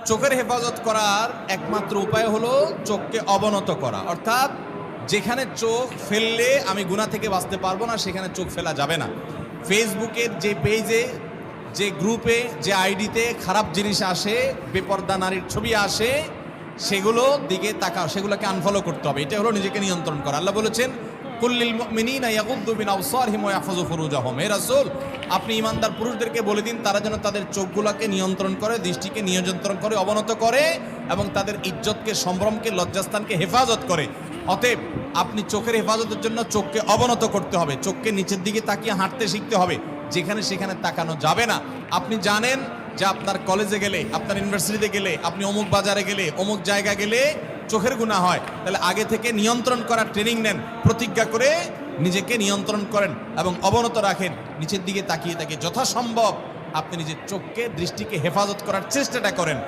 চোখের হেফাজত করার একমাত্র উপায় হলো চোখকে অবনত করা, অর্থাৎ যেখানে চোখ ফেললে আমি গুনাহ থেকে বাঁচতে পারবো না সেখানে চোখ ফেলা যাবে না। ফেসবুকের যে পেজে, যে গ্রুপে, যে আইডিতে খারাপ জিনিস আসে, বেপর্দা নারীর ছবি আসে, সেগুলো দিকে তাকাও, সেগুলোকে আনফলো করতে হবে। এটা হলো নিজেকে নিয়ন্ত্রণ করা। আল্লাহ বলেছেন কুল্লিল মুমিনিনা ইয়াগুদ্দু মিন আবসারিহিম ওয়া ইয়াহফাযু ফুরুজাহুম। হে রাসূল, আপনি ঈমানদার পুরুষদেরকে বলে দিন তারা যেন তাদের চোখগুলোকে নিয়ন্ত্রণ করে, দৃষ্টিকে নিয়ন্ত্রণ করে, অবনত করে এবং তাদের ইজ্জতকে, সম্ভ্রমকে, লজ্জাস্থানকে হেফাজত করে। অতএব আপনি চোখের হেফাজতের জন্য চোখকে অবনত করতে হবে, চোখকে নিচের দিকে তাকিয়ে হাঁটতে শিখতে হবে, যেখানে সেখানে তাকানো যাবে না। আপনি জানেন যে আপনার কলেজে গেলে, আপনার ইউনিভার্সিটিতে গেলে, আপনি অমুক বাজারে গেলে, অমুক জায়গা গেলে চোখের গুনাহ হয়, তাহলে আগে থেকে নিয়ন্ত্রণ করার ট্রেনিং নেন, প্রতিজ্ঞা করে নিজেকে নিয়ন্ত্রণ করেন এবং অবনত রাখেন। নিচের দিকে তাকিয়ে তাকিয়ে যথাসম্ভব আপনি নিজের চোখকে, দৃষ্টিকে হেফাজত করার চেষ্টাটা করেন।